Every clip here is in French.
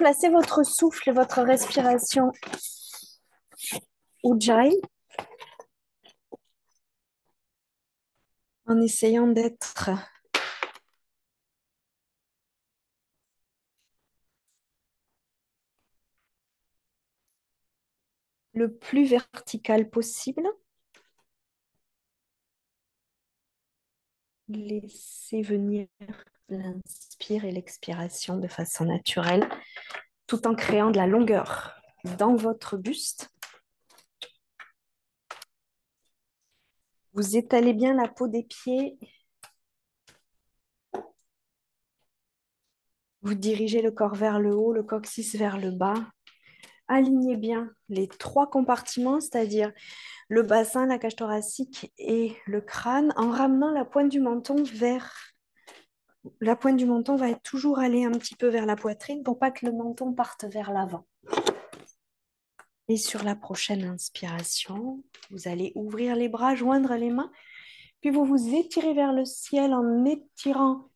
placez votre souffle et votre respiration Ujjayi en essayant d'être le plus vertical possible. Laissez venir l'inspire et l'expiration de façon naturelle, tout en créant de la longueur dans votre buste. Vous étalez bien la peau des pieds. Vous dirigez le corps vers le haut, le coccyx vers le bas. Alignez bien les trois compartiments, c'est-à-dire le bassin, la cage thoracique et le crâne, en ramenant la pointe du menton vers... La pointe du menton va être toujours aller un petit peu vers la poitrine pour pas que le menton parte vers l'avant. Et sur la prochaine inspiration, vous allez ouvrir les bras, joindre les mains, puis vous vous étirez vers le ciel en étirant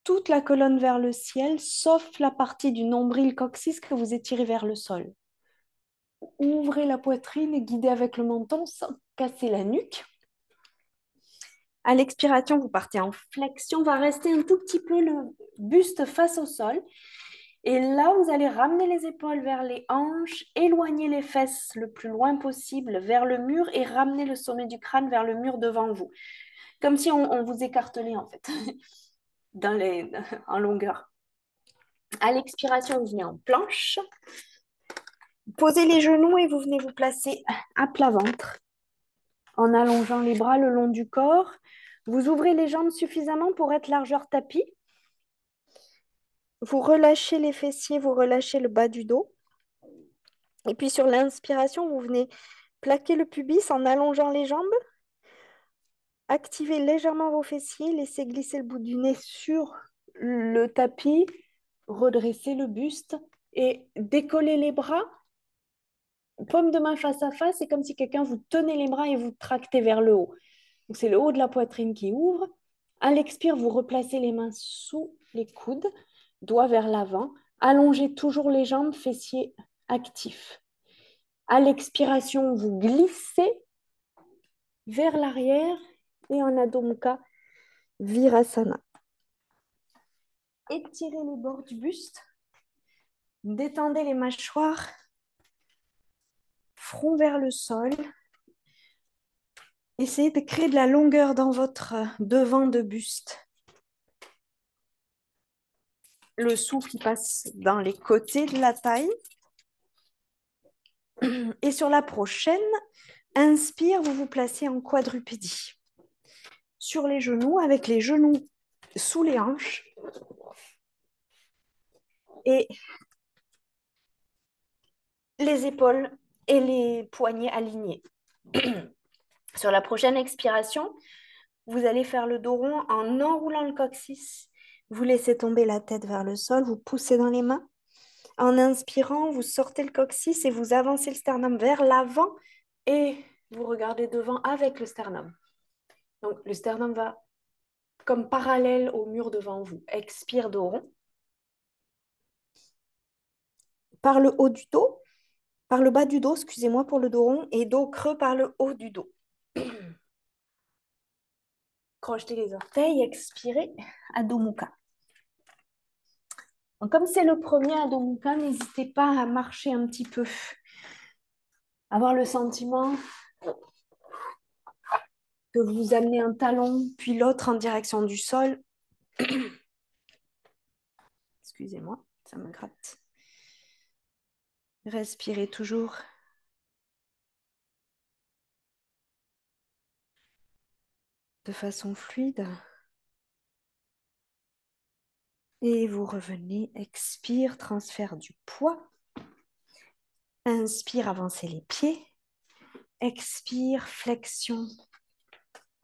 toute la colonne vers le ciel, sauf la partie du nombril coccyx que vous étirez vers le sol. Ouvrez la poitrine et guidez avec le menton sans casser la nuque. À l'expiration, vous partez en flexion, va rester un tout petit peu le buste face au sol. Et là, vous allez ramener les épaules vers les hanches, éloigner les fesses le plus loin possible vers le mur et ramener le sommet du crâne vers le mur devant vous. Comme si on vous écartelait en fait, en longueur. À l'expiration, vous venez en planche. Posez les genoux et vous venez vous placer à plat ventre en allongeant les bras le long du corps. Vous ouvrez les jambes suffisamment pour être largeur tapis. Vous relâchez les fessiers, vous relâchez le bas du dos. Et puis sur l'inspiration, vous venez plaquer le pubis en allongeant les jambes. Activez légèrement vos fessiers, laissez glisser le bout du nez sur le tapis, redressez le buste et décollez les bras. Paume de main face à face, c'est comme si quelqu'un vous tenait les bras et vous tractez vers le haut. Donc c'est le haut de la poitrine qui ouvre. À l'expire, vous replacez les mains sous les coudes, doigts vers l'avant. Allongez toujours les jambes, fessiers actifs. À l'expiration, vous glissez vers l'arrière et en Adho Mukha Virasana. Étirez les bords du buste. Détendez les mâchoires. Front vers le sol. Essayez de créer de la longueur dans votre devant de buste. Le souffle passe dans les côtés de la taille. Et sur la prochaine, inspire, vous vous placez en quadrupédie. Sur les genoux, avec les genoux sous les hanches. Et les épaules et les poignets alignés. Sur la prochaine expiration, vous allez faire le dos rond en enroulant le coccyx. Vous laissez tomber la tête vers le sol, vous poussez dans les mains. En inspirant, vous sortez le coccyx et vous avancez le sternum vers l'avant et vous regardez devant avec le sternum. Donc, le sternum va comme parallèle au mur devant vous. Expire, dos rond. Par le haut du dos, par le bas du dos, excusez-moi pour le dos rond, et dos creux par le haut du dos. Crochetez les orteils, expirez, Adho Mukha. Donc, comme c'est le premier Adho Mukha, n'hésitez pas à marcher un petit peu. Avoir le sentiment que vous amenez un talon, puis l'autre en direction du sol. Excusez-moi, ça me gratte. Respirez toujours. De façon fluide. Et vous revenez, expire, transfert du poids. Inspire, avancez les pieds. Expire, flexion.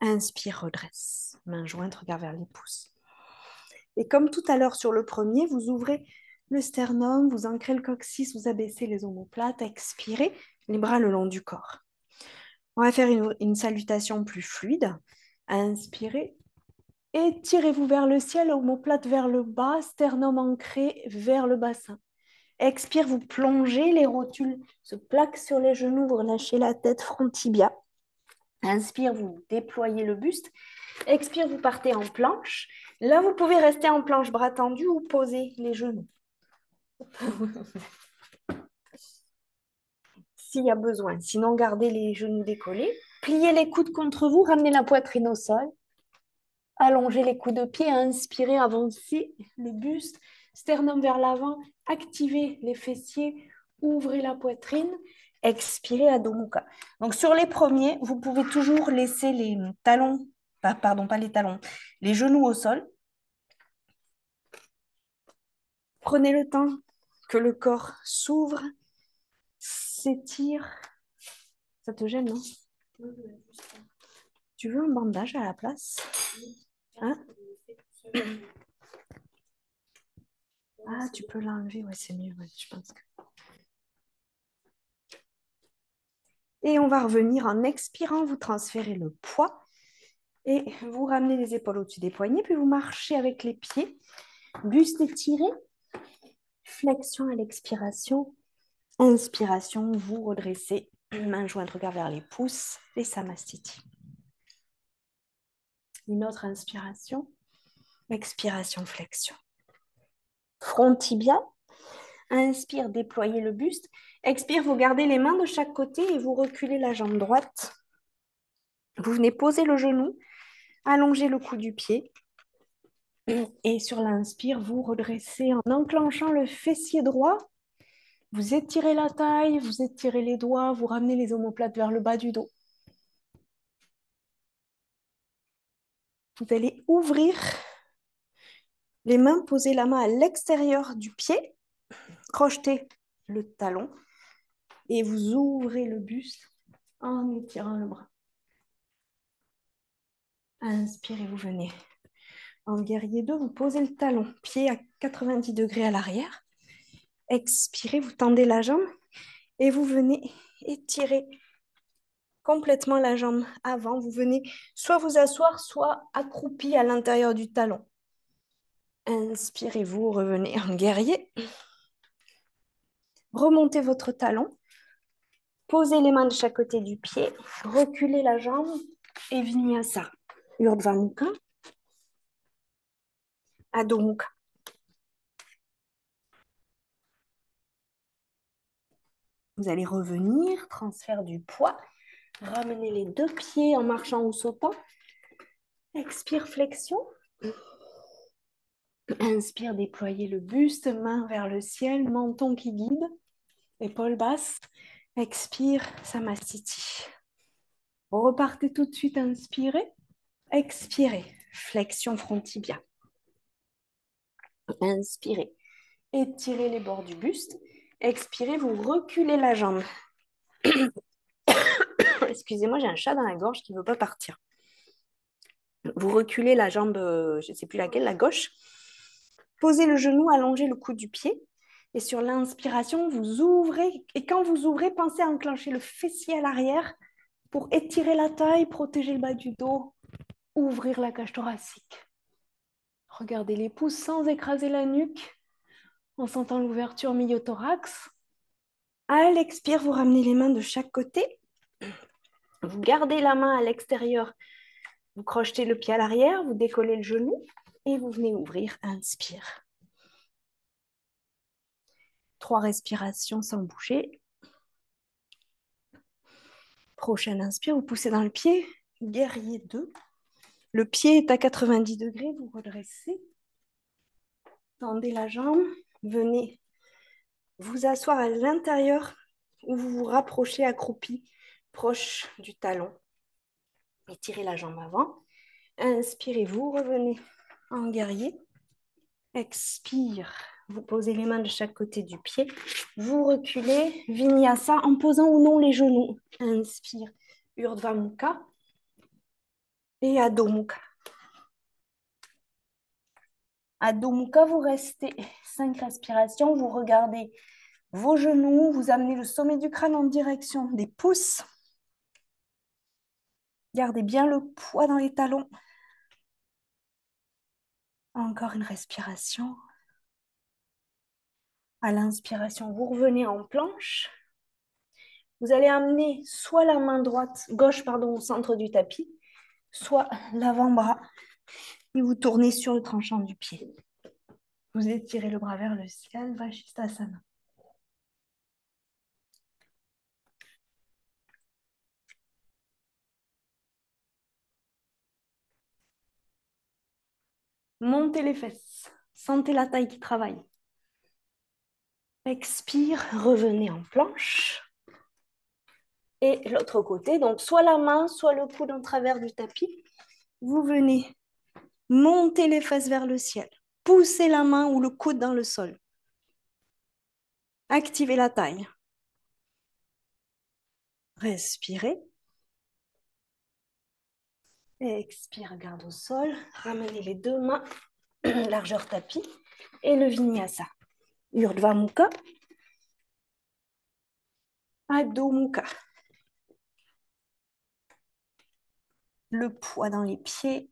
Inspire, redresse. Main jointe, regard vers les pouces. Et comme tout à l'heure sur le premier, vous ouvrez le sternum, vous ancrez le coccyx, vous abaissez les omoplates, expirez, les bras le long du corps. On va faire une salutation plus fluide. Inspirez. Étirez-vous vers le ciel, omoplate vers le bas, sternum ancré vers le bassin. Expire, vous plongez, les rotules se plaquent sur les genoux, vous relâchez la tête, front tibia. Inspire, vous déployez le buste. Expire, vous partez en planche. Là, vous pouvez rester en planche, bras tendus ou poser les genoux. S'il y a besoin. Sinon, gardez les genoux décollés. Pliez les coudes contre vous, ramenez la poitrine au sol. Allongez les coups de pied, inspirez, avancez le buste, sternum vers l'avant, activez les fessiers, ouvrez la poitrine, expirez Adho Mukha. Donc sur les premiers, vous pouvez toujours laisser les talons, pardon, pas les talons, les genoux au sol. Prenez le temps que le corps s'ouvre, s'étire. Ça te gêne, non? Tu veux un bandage à la place? Hein? Ah, tu peux l'enlever, ouais, c'est mieux, ouais, je pense que... Et on va revenir en expirant, vous transférez le poids et vous ramenez les épaules au-dessus des poignets, puis vous marchez avec les pieds, buste étiré, flexion à l'expiration, inspiration, vous redressez, main jointe, regard vers les pouces et Samastiti. Une autre inspiration, expiration, flexion. Front tibia, inspire, déployez le buste, expire, vous gardez les mains de chaque côté et vous reculez la jambe droite. Vous venez poser le genou, allonger le cou du pied. Et sur l'inspire, vous redressez en enclenchant le fessier droit. Vous étirez la taille, vous étirez les doigts, vous ramenez les omoplates vers le bas du dos. Vous allez ouvrir les mains, poser la main à l'extérieur du pied, crocheter le talon et vous ouvrez le buste en étirant le bras. Inspirez, vous venez. En guerrier 2, vous posez le talon, pied à 90 degrés à l'arrière. Expirez, vous tendez la jambe et vous venez étirer complètement la jambe avant. Vous venez soit vous asseoir, soit accroupi à l'intérieur du talon. Inspirez-vous, revenez en guerrier. Remontez votre talon. Posez les mains de chaque côté du pied. Reculez la jambe et Vinyasa. Urdhva Mukha. Adho Mukha. Vous allez revenir, transfert du poids. Ramenez les deux pieds en marchant ou sautant. Expire, flexion. Inspire, déployez le buste, main vers le ciel, menton qui guide, épaules basses. Expire, Samastiti. Repartez tout de suite, inspirez. Expirez, flexion front tibia. Inspirez, étirez les bords du buste. Expirez, vous reculez la jambe. Excusez-moi, j'ai un chat dans la gorge qui ne veut pas partir. Vous reculez la jambe, je ne sais plus laquelle, la gauche. Posez le genou, allongez le cou du pied. Et sur l'inspiration, vous ouvrez. Et quand vous ouvrez, pensez à enclencher le fessier à l'arrière pour étirer la taille, protéger le bas du dos, ouvrir la cage thoracique. Regardez les pouces sans écraser la nuque, en sentant l'ouverture milieu-thorax. À l'expire, vous ramenez les mains de chaque côté. Vous gardez la main à l'extérieur. Vous crochetez le pied à l'arrière, vous décollez le genou et vous venez ouvrir. Inspire. 3 respirations sans bouger. Prochaine inspire, vous poussez dans le pied. Guerrier 2. Le pied est à 90 degrés, vous redressez. Tendez la jambe. Venez vous asseoir à l'intérieur ou vous vous rapprochez accroupi, proche du talon. Étirez la jambe avant. Inspirez-vous, revenez en guerrier. Expire. Vous posez les mains de chaque côté du pied. Vous reculez. Vinyasa en posant ou non les genoux. Inspire. Urdhva Mukha. Et Adho Mukha. Adho Mukha, vous restez 5 respirations. Vous regardez vos genoux. Vous amenez le sommet du crâne en direction des pouces. Gardez bien le poids dans les talons. Encore une respiration. À l'inspiration, vous revenez en planche. Vous allez amener soit la main droite, gauche, pardon, au centre du tapis, soit l'avant-bras et vous tournez sur le tranchant du pied. Vous étirez le bras vers le ciel, Vashisthasana. Montez les fesses. Sentez la taille qui travaille. Expire, revenez en planche. Et l'autre côté, donc soit la main, soit le coude en travers du tapis. Vous venez monter les fesses vers le ciel. Poussez la main ou le coude dans le sol. Activez la taille. Respirez. Expire, garde au sol. Ramenez les deux mains, largeur tapis. Et le vinyasa. Urdhva Mukha. Adho Mukha. Le poids dans les pieds.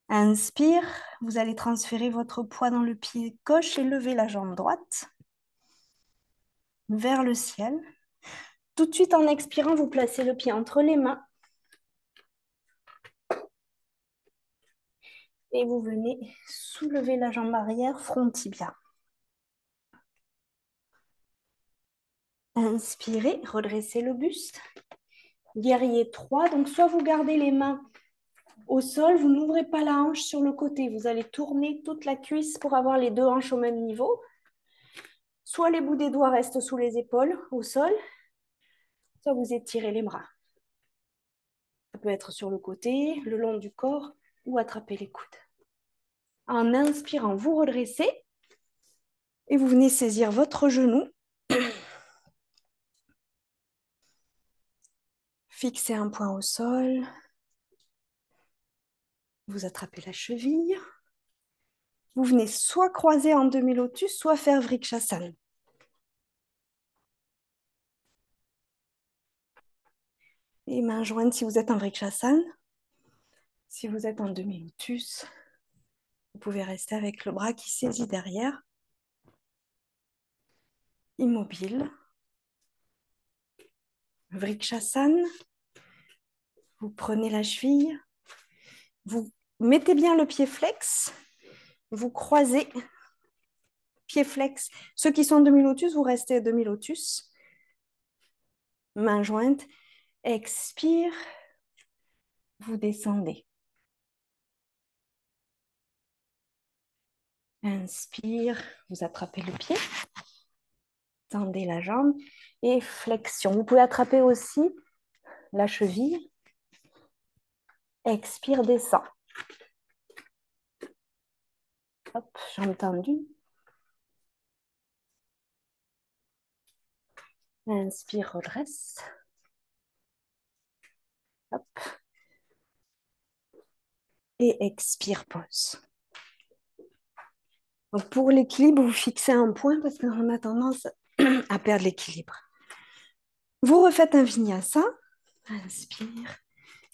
Inspire, vous allez transférer votre poids dans le pied gauche et lever la jambe droite vers le ciel. Tout de suite, en expirant, vous placez le pied entre les mains et vous venez soulever la jambe arrière, front tibia. Inspirez, redressez le buste. Guerrier 3, donc soit vous gardez les mains au sol, vous n'ouvrez pas la hanche sur le côté, vous allez tourner toute la cuisse pour avoir les deux hanches au même niveau. Soit les bouts des doigts restent sous les épaules, au sol, soit vous étirez les bras. Ça peut être sur le côté, le long du corps ou attraper les coudes. En inspirant, vous redressez et vous venez saisir votre genou. Fixez un point au sol. Vous attrapez la cheville. Vous venez soit croiser en demi-lotus, soit faire Vrikshasana. Et mains jointes si vous êtes en Vrikshasana. Si vous êtes en demi-lotus, vous pouvez rester avec le bras qui saisit derrière. Immobile. Vrikshasana. Vous prenez la cheville. Vous mettez bien le pied flex. Vous croisez. Pied flex. Ceux qui sont en demi-lotus, vous restez demi-lotus. Mains jointes. Expire. Vous descendez. Inspire. Vous attrapez le pied. Tendez la jambe. Et flexion. Vous pouvez attraper aussi la cheville. Expire, descend. Hop, jambe tendue. Inspire, redresse. Hop. Et expire, pause. Donc pour l'équilibre, vous fixez un point parce qu'on a tendance à perdre l'équilibre. Vous refaites un vinyasa. Inspire,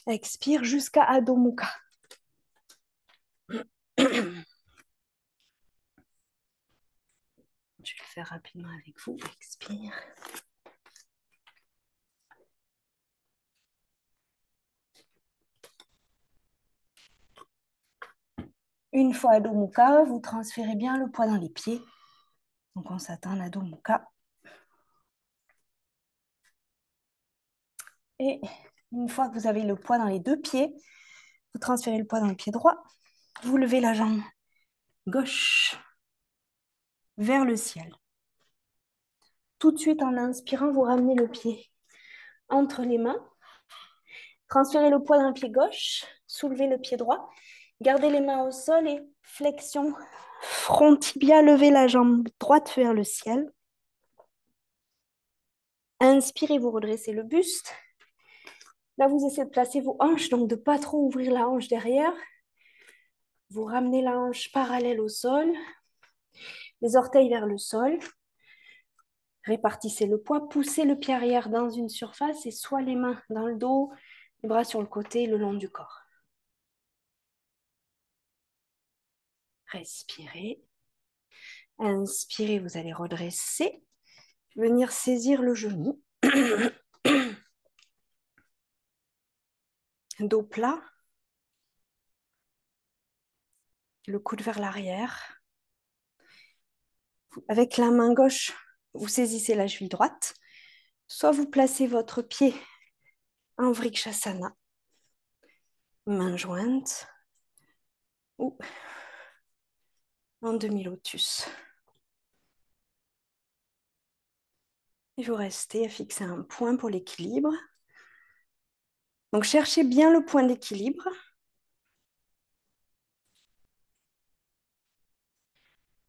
expire jusqu'à Adho Mukha. Je vais le faire rapidement avec vous. Expire. Une fois Adho Mukha, vous transférez bien le poids dans les pieds. Donc on s'attend à Adho Mukha. Et une fois que vous avez le poids dans les deux pieds, vous transférez le poids dans le pied droit. Vous levez la jambe gauche vers le ciel. Tout de suite, en inspirant, vous ramenez le pied entre les mains. Transférez le poids dans le pied gauche. Soulevez le pied droit. Gardez les mains au sol et flexion. Front tibia, levez la jambe droite vers le ciel. Inspirez, vous redressez le buste. Là, vous essayez de placer vos hanches, donc de ne pas trop ouvrir la hanche derrière. Vous ramenez la hanche parallèle au sol. Les orteils vers le sol. Répartissez le poids. Poussez le pied arrière dans une surface et soit les mains dans le dos, les bras sur le côté, le long du corps. Respirez. Inspirez, vous allez redresser, venir saisir le genou. Dos plat, le coude vers l'arrière. Avec la main gauche, vous saisissez la cheville droite. Soit vous placez votre pied en Vrikshasana, main jointe, ou en demi-lotus. Et vous restez à fixer un point pour l'équilibre. Donc cherchez bien le point d'équilibre.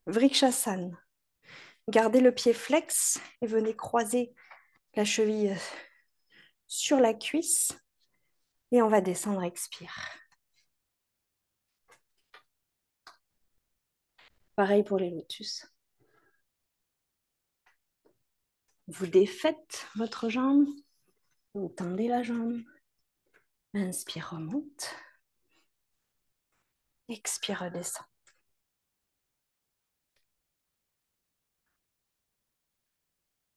Vrikshasana. Gardez le pied flex et venez croiser la cheville sur la cuisse. Et on va descendre, expire. Pareil pour les lotus. Vous défaites votre jambe, vous tendez la jambe. Inspire, remonte. Expire, redescend.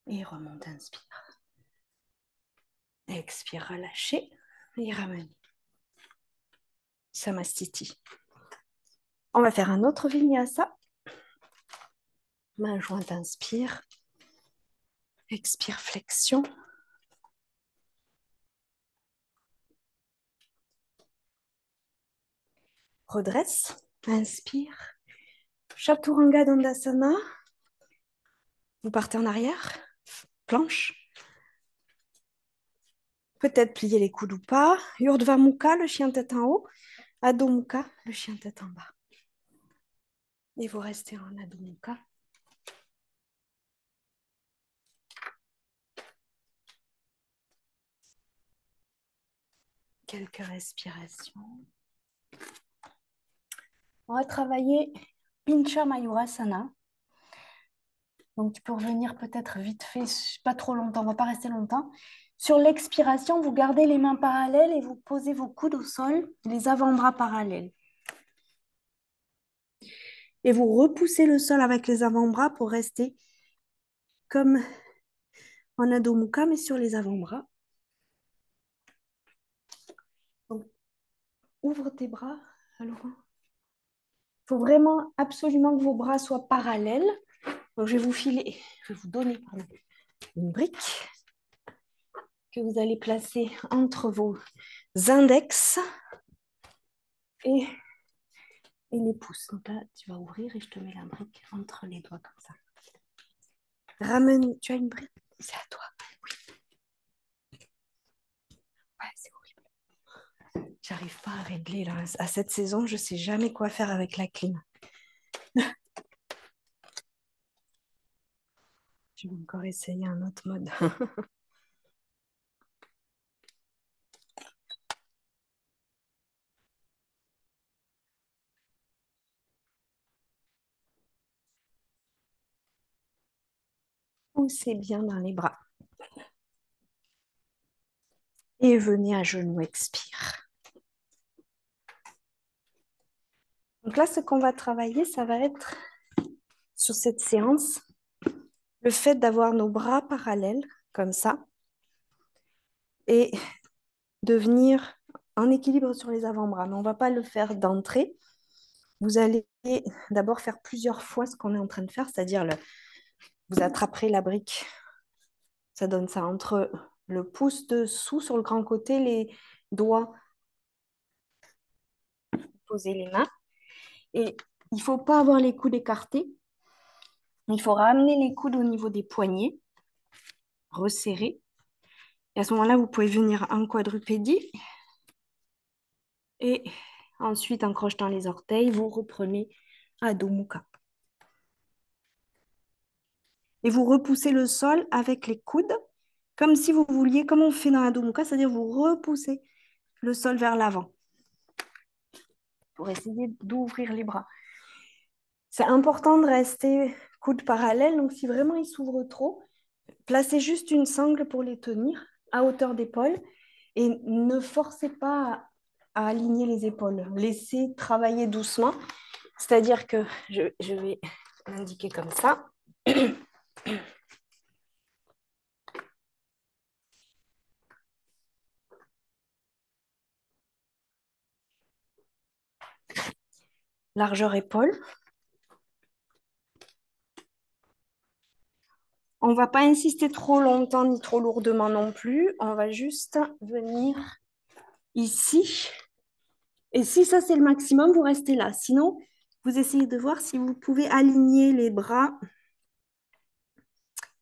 Et remonte, inspire. Expire, relâchez. Et ramène. Samastiti. On va faire un autre vinyasa. Main jointe, inspire. Expire, flexion. Redresse. Inspire. Chaturanga Dandasana. Vous partez en arrière. Planche. Peut-être plier les coudes ou pas. Urdhva Mukha, le chien tête en haut. Adho Mukha, le chien tête en bas. Et vous restez en Adho Mukha. Quelques respirations. On va travailler Pincha Mayurasana. Donc, tu peux revenir peut-être vite fait, pas trop longtemps, on ne va pas rester longtemps. Sur l'expiration, vous gardez les mains parallèles et vous posez vos coudes au sol, les avant-bras parallèles. Et vous repoussez le sol avec les avant-bras pour rester comme en Adho Mukha, mais sur les avant-bras. Donc, ouvre tes bras, Laurent. Il faut vraiment absolument que vos bras soient parallèles. Donc, je vais vous donner une brique que vous allez placer entre vos index et les pouces. Donc là, tu vas ouvrir et je te mets la brique entre les doigts comme ça. Ramène, tu as une brique? C'est à toi. Oui. Ouais, c'est horrible. J'arrive pas à régler là. À cette saison, je sais jamais quoi faire avec la clim. Je vais encore essayer un autre mode. Poussez bien dans les bras. Et venez à genoux, expire. Donc là, ce qu'on va travailler, ça va être sur cette séance, le fait d'avoir nos bras parallèles, comme ça, et de venir en équilibre sur les avant-bras. Mais on ne va pas le faire d'entrée. Vous allez d'abord faire plusieurs fois ce qu'on est en train de faire, c'est-à-dire vous attraperez la brique. Ça donne ça entre le pouce dessous sur le grand côté, les doigts, posez les mains. Et il ne faut pas avoir les coudes écartés. Il faut ramener les coudes au niveau des poignets, resserrer. Et à ce moment-là, vous pouvez venir en quadrupédie. Et ensuite, en crochetant les orteils, vous reprenez Adho Mukha. Et vous repoussez le sol avec les coudes, comme si vous vouliez, comme on fait dans Adho Mukha, c'est-à-dire vous repoussez le sol vers l'avant pour essayer d'ouvrir les bras. C'est important de rester coudes parallèles, donc si vraiment ils s'ouvrent trop, placez juste une sangle pour les tenir à hauteur d'épaule et ne forcez pas à aligner les épaules. Laissez travailler doucement, c'est-à-dire que je vais indiquer comme ça. Largeur épaule. On ne va pas insister trop longtemps ni trop lourdement non plus. On va juste venir ici. Et si ça, c'est le maximum, vous restez là. Sinon, vous essayez de voir si vous pouvez aligner les bras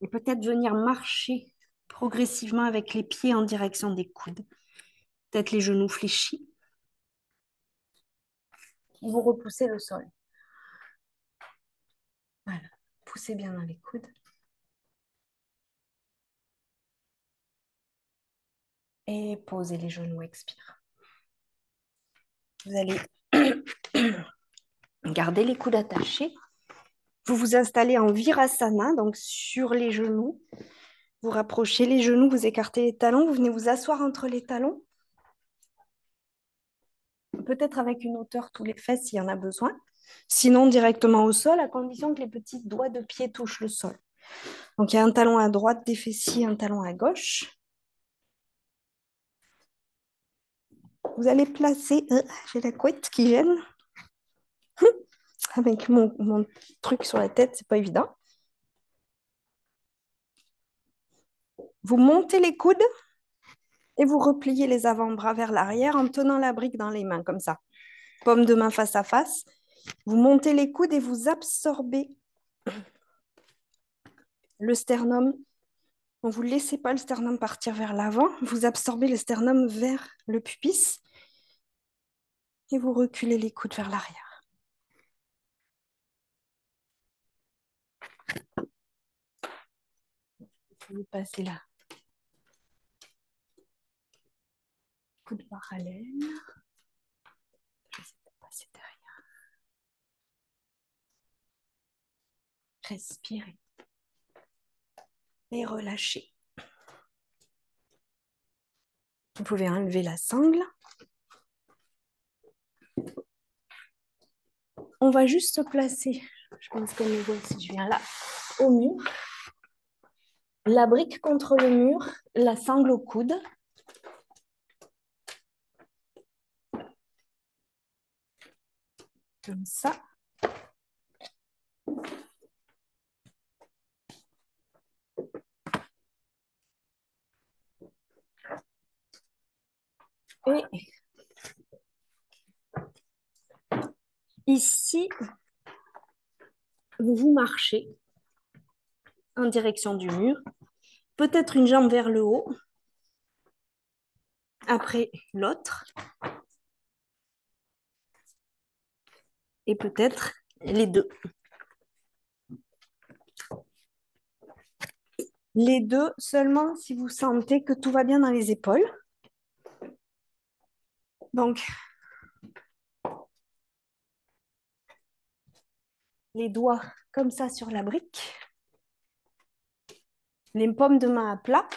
et peut-être venir marcher progressivement avec les pieds en direction des coudes. Peut-être les genoux fléchis. Vous repoussez le sol. Voilà. Poussez bien dans les coudes. Et posez les genoux, expire. Vous allez garder les coudes attachés. Vous vous installez en Virasana, donc sur les genoux. Vous rapprochez les genoux, vous écartez les talons, vous venez vous asseoir entre les talons. Peut-être avec une hauteur tous les fesses s'il y en a besoin. Sinon, directement au sol, à condition que les petits doigts de pied touchent le sol. Donc, il y a un talon à droite des fessiers, un talon à gauche. Vous allez placer... j'ai la couette qui gêne. Avec mon truc sur la tête, c'est pas évident. Vous montez les coudes et vous repliez les avant-bras vers l'arrière en tenant la brique dans les mains, comme ça. Paume de main face à face. Vous montez les coudes et vous absorbez le sternum. Donc, vous ne laissez pas le sternum partir vers l'avant. Vous absorbez le sternum vers le pubis et vous reculez les coudes vers l'arrière. Vous passez là. Coude parallèle. J'essaie de passer derrière. Respirez. Et relâchez. Vous pouvez enlever la sangle. On va juste se placer, je pense qu'on le voit si je viens là, au mur. La brique contre le mur, la sangle au coude. Comme ça. Et ici, vous marchez en direction du mur. Peut-être une jambe vers le haut. Après l'autre. Et peut-être les deux. Les deux seulement si vous sentez que tout va bien dans les épaules. Donc, les doigts comme ça sur la brique. Les paumes de main à plat.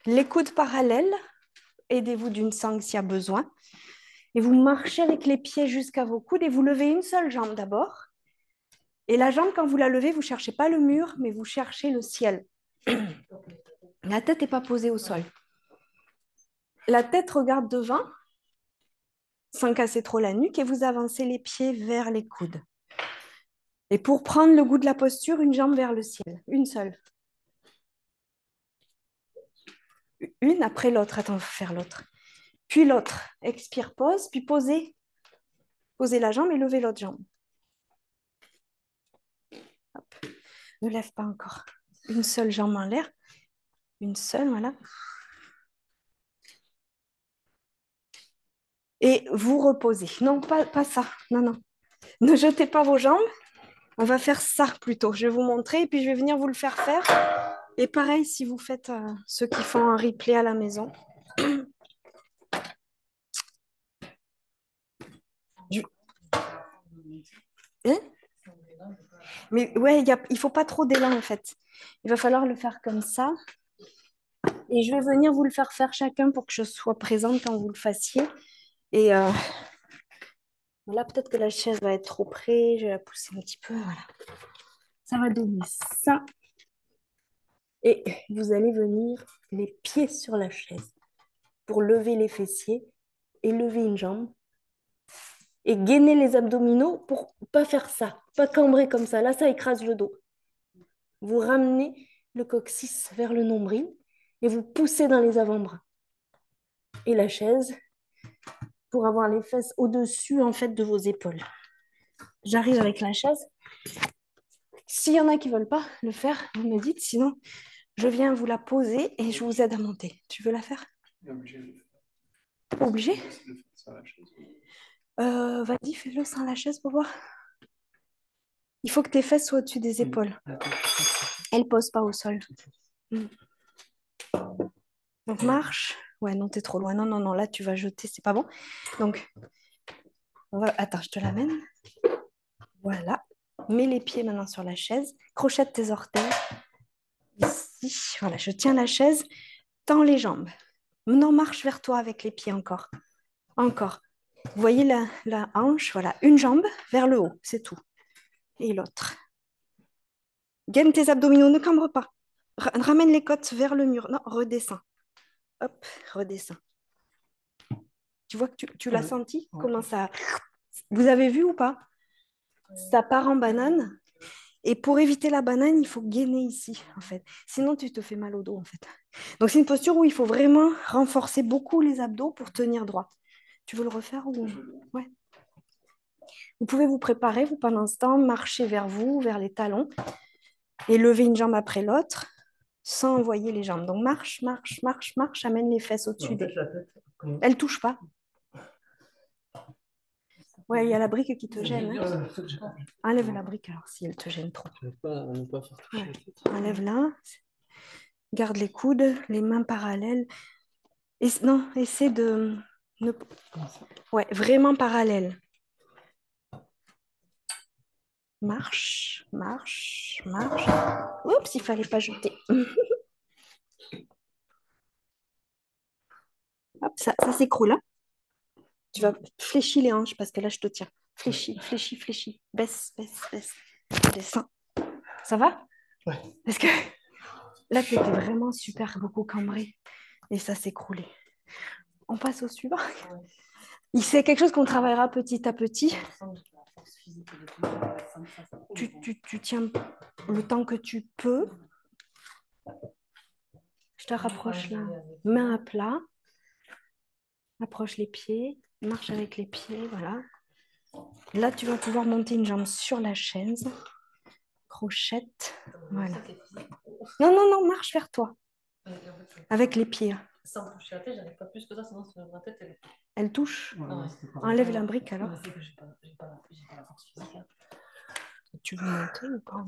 Les coudes parallèles. Aidez-vous d'une sangle s'il y a besoin. Et vous marchez avec les pieds jusqu'à vos coudes et vous levez une seule jambe d'abord. Et la jambe, quand vous la levez, vous ne cherchez pas le mur, mais vous cherchez le ciel. La tête n'est pas posée au sol. La tête regarde devant, sans casser trop la nuque, et vous avancez les pieds vers les coudes. Et pour prendre le goût de la posture, une jambe vers le ciel, une seule. Une après l'autre. Attends, il faut faire l'autre. Puis l'autre. Expire, pose, puis posez. Posez la jambe et levez l'autre jambe. Hop. Ne lève pas encore. Une seule jambe en l'air. Une seule, voilà. Et vous reposez. Non, pas ça. Non, non. Ne jetez pas vos jambes. On va faire ça plutôt. Je vais vous montrer et puis je vais venir vous le faire faire. Et pareil, si vous faites ceux qui font un replay à la maison. Du... Hein? Mais ouais, il faut pas trop d'élan en fait. Il va falloir le faire comme ça. Et je vais venir vous le faire faire chacun pour que je sois présente quand vous le fassiez. Et Là, peut-être que la chaise va être trop près. Je vais la pousser un petit peu. Voilà. Ça va donner ça. Et vous allez venir les pieds sur la chaise pour lever les fessiers et lever une jambe et gainer les abdominaux pour pas faire ça, pas cambrer comme ça. Là, ça écrase le dos. Vous ramenez le coccyx vers le nombril et vous poussez dans les avant-bras. Et la chaise pour avoir les fesses au-dessus en fait de vos épaules. J'arrive avec la chaise. S'il y en a qui veulent pas le faire, vous me dites. Sinon, je viens vous la poser et je vous aide à monter. Tu veux la faire? Obligé? Vas-y, fais-le sans la chaise pour voir. Il faut que tes fesses soient au-dessus des épaules. Elles ne posent pas au sol. Mm. Donc marche. Ouais, non, t'es trop loin. Non, non, non, là, tu vas jeter, c'est pas bon. Donc, attends, je te l'amène. Voilà. Mets les pieds maintenant sur la chaise. Crochette tes orteils. Ici. Voilà, je tiens la chaise. Tends les jambes. Maintenant, marche vers toi avec les pieds encore. Encore. Vous voyez la hanche? Voilà. Une jambe vers le haut, c'est tout. Et l'autre. Gaine tes abdominaux, ne cambre pas. Ramène les côtes vers le mur. Non, redescends. Hop, redescends. Tu vois que tu l'as senti? Comment ça... Vous avez vu ou pas? Ça part en banane. Et pour éviter la banane, il faut gainer ici, en fait. Sinon, tu te fais mal au dos, en fait. Donc, c'est une posture où il faut vraiment renforcer beaucoup les abdos pour tenir droit. Tu veux le refaire ou... Ouais. Vous pouvez vous préparer, vous, pendant ce temps, marcher vers vous, vers les talons, et lever une jambe après l'autre, sans envoyer les jambes. Donc, marche, marche, marche, marche, amène les fesses au-dessus des... Elle ne touche pas. Ouais, il y a la brique qui te gêne. Hein. Enlève la brique alors si elle te gêne trop. Ouais. Enlève-la. Garde les coudes, les mains parallèles. Non, essaie de... Ouais, vraiment parallèle. Marche, marche, marche. Oups, il fallait pas jeter. Hop, ça s'écroule. Hein. Tu vas fléchir les hanches parce que là, je te tiens. Fléchis, fléchis, fléchis. Baisse, baisse, baisse. Descends. Ça va? Ouais. Parce que là, tu étais vraiment super beaucoup cambré. Et ça s'est écroulé. On passe au suivant. C'est quelque chose qu'on travaillera petit à petit. Tu tiens le temps que tu peux. Je te rapproche là. Main à plat. Approche les pieds. Marche avec les pieds. Voilà. Là, tu vas pouvoir monter une jambe sur la chaise. Crochette. Voilà. Non, non, non, marche vers toi. Avec les pieds. Sans toucher la tête, j'arrive pas plus que ça, sinon ma tête, elle touche. Enlève la brique alors. J'ai pas la force physique. Hein. Tu veux monter ou pas?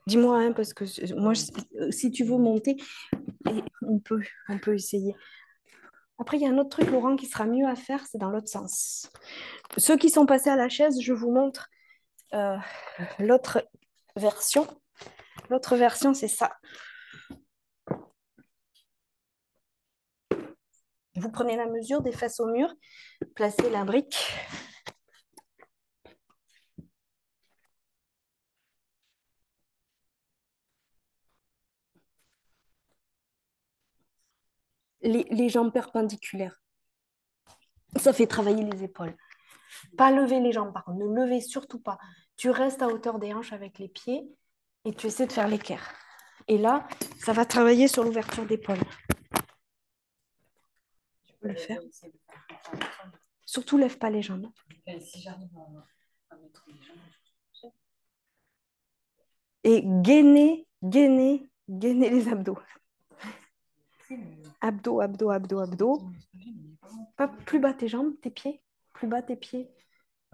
Dis-moi, hein, parce que moi, si tu veux monter, on peut essayer. Après, il y a un autre truc, Laurent, qui sera mieux à faire, c'est dans l'autre sens. Ceux qui sont passés à la chaise, je vous montre l'autre version. L'autre version, c'est ça. Vous prenez la mesure des fesses au mur, placez la brique. Les jambes perpendiculaires. Ça fait travailler les épaules. Pas lever les jambes, par contre. Ne levez surtout pas. Tu restes à hauteur des hanches avec les pieds et tu essaies de faire l'équerre. Et là, ça va travailler sur l'ouverture d'épaule. Tu peux le faire. Surtout, lève pas les jambes. Et gainer les abdos. Abdos, abdos, abdos, abdos. Pas plus bas tes jambes, tes pieds. Plus bas tes pieds.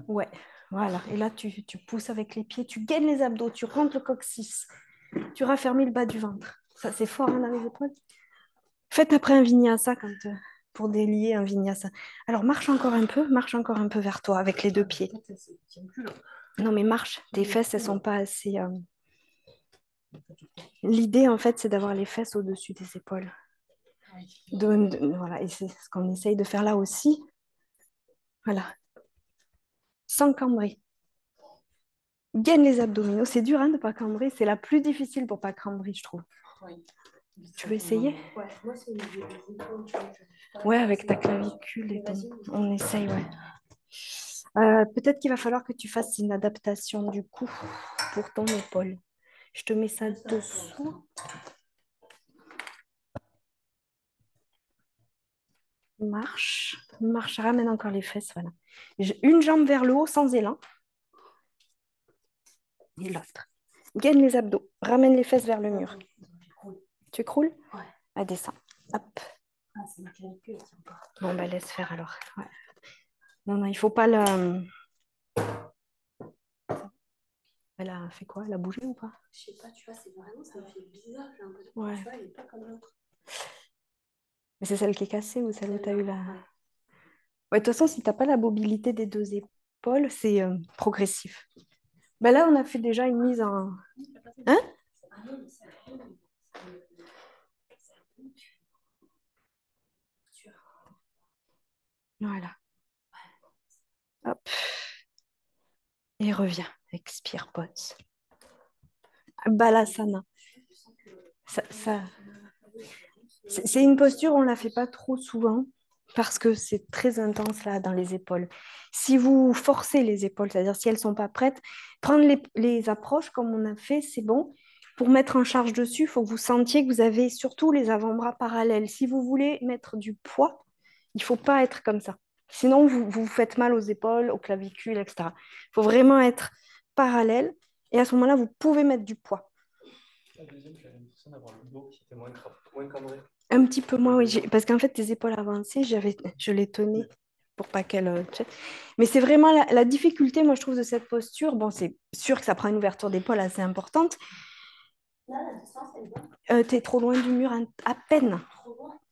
Ouais, voilà. Et là, tu pousses avec les pieds, tu gaines les abdos, tu rentres le coccyx, tu raffermis le bas du ventre. Ça, c'est fort hein, dans les épaules. Faites après un vinyasa pour délier un vinyasa. Alors, marche encore un peu vers toi avec les deux pieds. Non, mais marche. Tes fesses, elles sont pas assez... L'idée, en fait, c'est d'avoir les fesses au-dessus des épaules. Voilà, et c'est ce qu'on essaye de faire là aussi. Voilà. sans cambrer. Gaine les abdominaux. C'est dur hein, de ne pas cambrer. C'est la plus difficile pour pas cambrer, je trouve. Oui. Tu veux essayer? Ouais, moi, c'est les épaules, Ouais, avec ta clavicule et ton... On essaye, ouais. Peut-être qu'il va falloir que tu fasses une adaptation du coup pour ton épaule. Je te mets ça dessous. Marche, marche, ramène encore les fesses, voilà. Une jambe vers le haut sans élan et l'autre. Gaine les abdos, ramène les fesses vers le mur. Tu écroules? Ouais. Ah, descends. Hop. Ah, c'est ma clavicule, c'est pas. Bon, bah laisse faire alors. Ouais. Non, non, il faut pas la... Elle a fait quoi? Elle a bougé ou pas? Je sais pas, tu vois, c'est vraiment, ça me fait bizarre, j'ai l'impression. Ouais. Tu vois, elle est pas comme l'autre. Mais c'est celle qui est cassée ou celle où tu as eu la... Ouais, de toute façon, si tu n'as pas la mobilité des deux épaules, c'est progressif. Ben là, on a fait déjà une mise en... Hein? Ah non, mais c'est Voilà. Hop. Et reviens. Expire, pose. Balasana. Ça... C'est une posture, on ne la fait pas trop souvent parce que c'est très intense là dans les épaules. Si vous forcez les épaules, c'est-à-dire si elles ne sont pas prêtes, prendre les approches comme on a fait, c'est bon. Pour mettre en charge dessus, il faut que vous sentiez que vous avez surtout les avant-bras parallèles. Si vous voulez mettre du poids, il ne faut pas être comme ça. Sinon, vous vous faites mal aux épaules, aux clavicules, etc. Il faut vraiment être parallèle. Et à ce moment-là, vous pouvez mettre du poids. La deuxième, j'avais l'impression d'avoir le dos qui était moins cambré. Un petit peu moins, oui. Parce qu'en fait, tes épaules avancées, je les tenais pour pas qu'elles... Mais c'est vraiment la difficulté, moi, je trouve, de cette posture. Bon, c'est sûr que ça prend une ouverture d'épaule assez importante. là, la distance, elle est bonne. T'es trop loin du mur, à peine.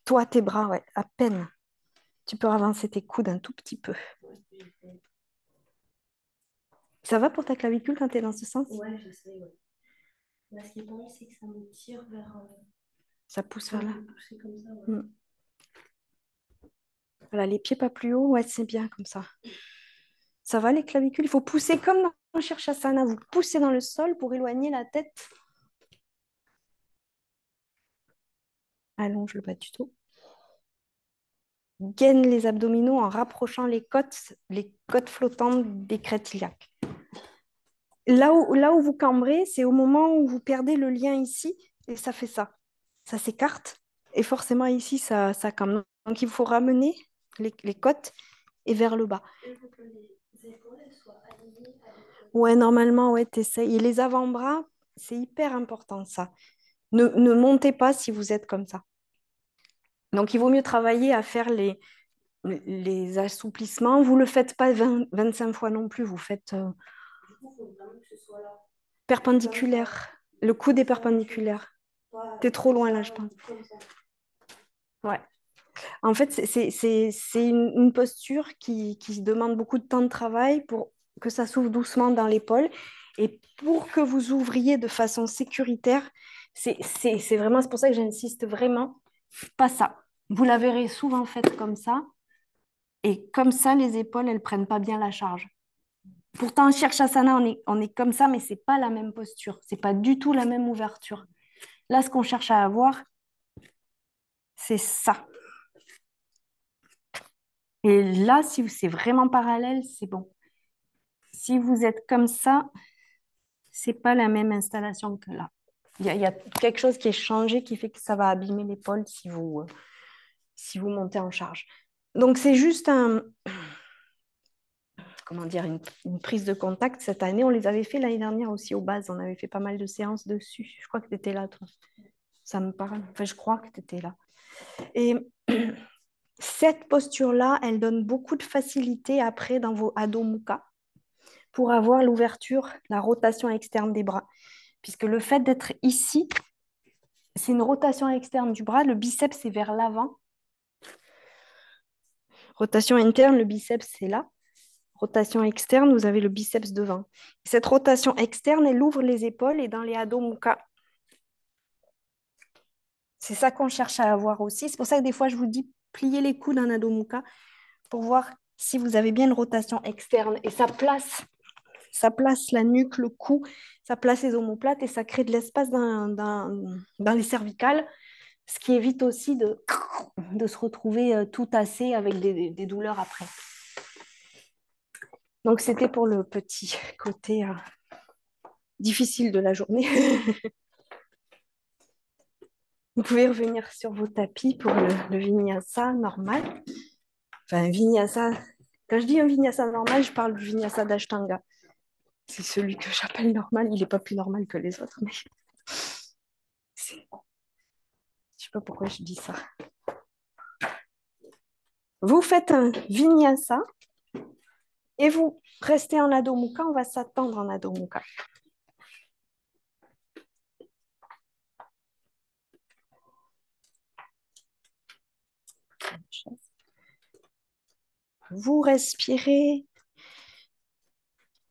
Toi, tes bras, ouais, à peine. Tu peux avancer tes coudes un tout petit peu. Ça va pour ta clavicule quand tu es dans ce sens? Ouais, je sais, ouais. Là, ce qui est pas mal, c'est que ça me tire vers. Ça pousse Ça vers là. me fait pousser comme ça, ouais. Voilà, les pieds pas plus haut, ouais, c'est bien comme ça. Ça va les clavicules? Il faut pousser comme dans Shirshasana. Vous poussez dans le sol pour éloigner la tête. Allonge le bas du dos. Gaine les abdominaux en rapprochant les côtes flottantes des crêtes iliaques. Là où vous cambrez, c'est au moment où vous perdez le lien ici et ça fait ça. Ça s'écarte et forcément ici, ça cambre. Donc il faut ramener les côtes et vers le bas. Il faut que les épaules elles soient alignées avec. Ouais, normalement, ouais, t'essayes. Et les avant-bras, c'est hyper important ça. Ne montez pas si vous êtes comme ça. Donc il vaut mieux travailler à faire les assouplissements. Vous ne le faites pas 25 fois non plus, vous faites Du coup, il faut vraiment que ce soit là. perpendiculaire. Le coude est perpendiculaire. T'es trop loin là, je pense. Comme ça. Ouais. En fait, c'est une posture qui demande beaucoup de temps de travail pour que ça s'ouvre doucement dans l'épaule. Et pour que vous ouvriez de façon sécuritaire, c'est vraiment, c'est pour ça que j'insiste vraiment, pas ça. Vous la verrez souvent faite comme ça. Et comme ça, les épaules, elles ne prennent pas bien la charge. Pourtant, en Shirshasana, on est comme ça, mais ce n'est pas la même posture. Ce n'est pas du tout la même ouverture. Là, ce qu'on cherche à avoir, c'est ça. Et là, si c'est vraiment parallèle, c'est bon. Si vous êtes comme ça, c'est pas la même installation que là. Il y a quelque chose qui est changé qui fait que ça va abîmer l'épaule si vous montez en charge. Donc, c'est juste comment dire, une prise de contact cette année. On les avait fait l'année dernière aussi aux bases. On avait fait pas mal de séances dessus. Je crois que tu étais là, toi. Ça me parle. Enfin, je crois que tu étais là. Et cette posture-là, elle donne beaucoup de facilité après dans vos Adho Mukha pour avoir l'ouverture, la rotation externe des bras. Puisque le fait d'être ici, c'est une rotation externe du bras. Le biceps est vers l'avant. Rotation interne, le biceps, c'est là. Rotation externe, vous avez le biceps devant. Cette rotation externe, elle ouvre les épaules et dans les Adho Mukha. C'est ça qu'on cherche à avoir aussi. C'est pour ça que des fois, je vous dis plier les coudes en Adho Mukha pour voir si vous avez bien une rotation externe et ça place la nuque, le cou, ça place les omoplates et ça crée de l'espace dans les cervicales, ce qui évite aussi de se retrouver tout tassé avec des douleurs après. Donc, c'était pour le petit côté difficile de la journée. Vous pouvez revenir sur vos tapis pour le vinyasa normal. Enfin, vinyasa, quand je dis un vinyasa normal, je parle du vinyasa d'Ashtanga. C'est celui que j'appelle normal. Il n'est pas plus normal que les autres, mais je ne sais pas pourquoi je dis ça. Vous faites un vinyasa et vous restez en Adho Mukha. On va s'attendre en Adho Mukha. Vous respirez,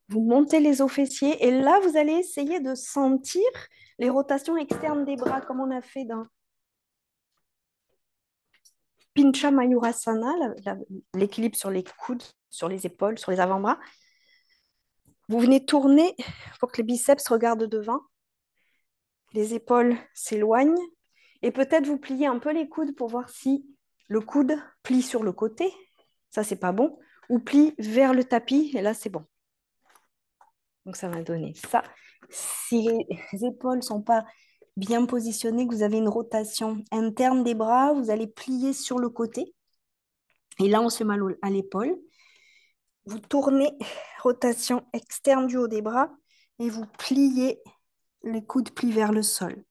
vous montez les os fessiers et là, vous allez essayer de sentir les rotations externes des bras comme on a fait dans Pincha Mayurasana, l'équilibre sur les coudes, sur les épaules, sur les avant-bras. Vous venez tourner pour que les biceps regardent devant, les épaules s'éloignent et peut-être vous pliez un peu les coudes pour voir si le coude plie sur le côté, ça c'est pas bon, ou plie vers le tapis et là c'est bon. Donc ça va donner ça. Si les épaules ne sont pas bien positionnées, que vous avez une rotation interne des bras, vous allez plier sur le côté. Et là, on se fait mal à l'épaule. Vous tournez, rotation externe du haut des bras, et vous pliez, les coudes plient vers le sol.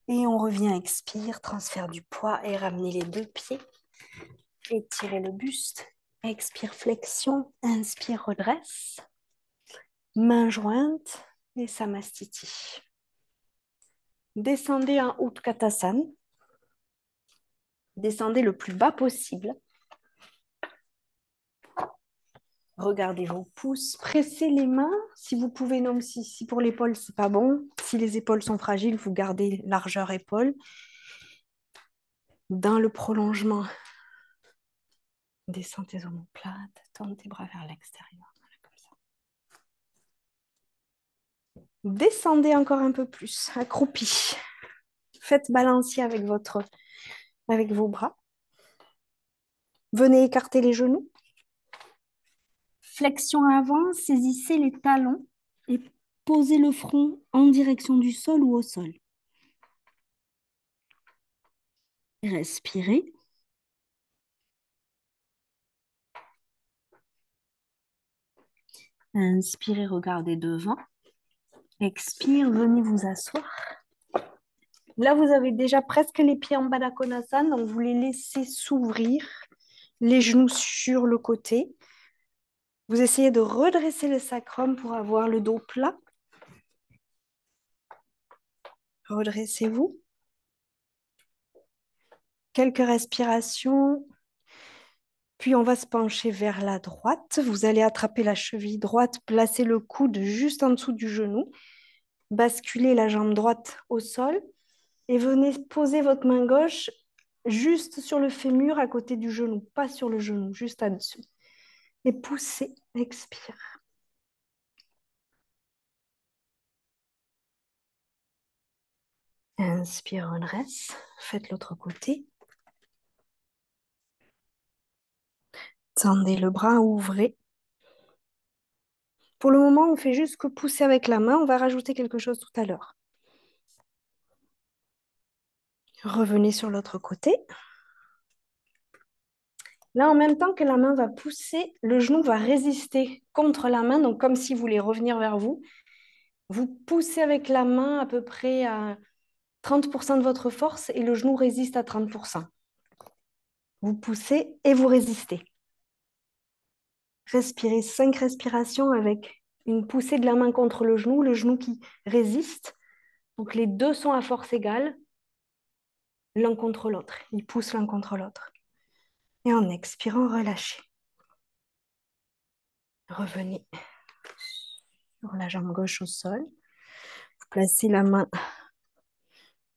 Et on revient, expire, transfert du poids et ramener les deux pieds. Étirez le buste. Expire, flexion. Inspire, redresse. Main jointe et Samastiti. Descendez en Utkatasana. Descendez le plus bas possible. Regardez vos pouces, pressez les mains. Si vous pouvez, non, si pour l'épaule, c'est pas bon. Si les épaules sont fragiles, vous gardez largeur épaule. Dans le prolongement, descends tes omoplates, tourne tes bras vers l'extérieur. Voilà, comme ça. Descendez encore un peu plus, accroupi. Faites balancier avec vos bras. Venez écarter les genoux. Flexion avant, saisissez les talons et posez le front en direction du sol ou au sol. Respirez. Inspirez, regardez devant. Expire, venez vous asseoir. Là, vous avez déjà presque les pieds en Baddha Konasana, donc vous les laissez s'ouvrir, les genoux sur le côté. Vous essayez de redresser le sacrum pour avoir le dos plat. Redressez-vous. Quelques respirations. Puis on va se pencher vers la droite. Vous allez attraper la cheville droite, placer le coude juste en dessous du genou, basculer la jambe droite au sol et venez poser votre main gauche juste sur le fémur à côté du genou, pas sur le genou, juste en dessous. Et poussez, expire. Inspire, redresse. Faites l'autre côté. Tendez le bras, ouvrez. Pour le moment, on fait juste que pousser avec la main. On va rajouter quelque chose tout à l'heure. Revenez sur l'autre côté. Là, en même temps que la main va pousser, le genou va résister contre la main. Donc, comme si vous voulez revenir vers vous. Vous poussez avec la main à peu près à 30% de votre force et le genou résiste à 30%. Vous poussez et vous résistez. Respirez 5 respirations avec une poussée de la main contre le genou qui résiste. Donc les deux sont à force égale, l'un contre l'autre. Ils poussent l'un contre l'autre. Et en expirant, relâchez. Revenez sur la jambe gauche au sol. Vous placez la main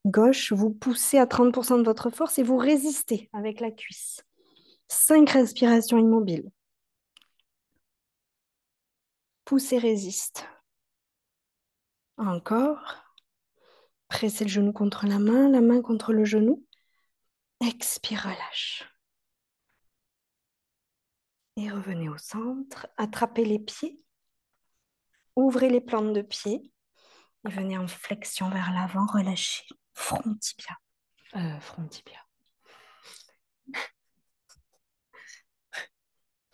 Gauche, vous poussez à 30% de votre force et vous résistez avec la cuisse. 5 respirations immobiles. Poussez, résiste. Encore. Pressez le genou contre la main contre le genou. Expire, relâche. Et revenez au centre. Attrapez les pieds. Ouvrez les plantes de pied. Et venez en flexion vers l'avant. Relâchez. Front tibia. Front tibia.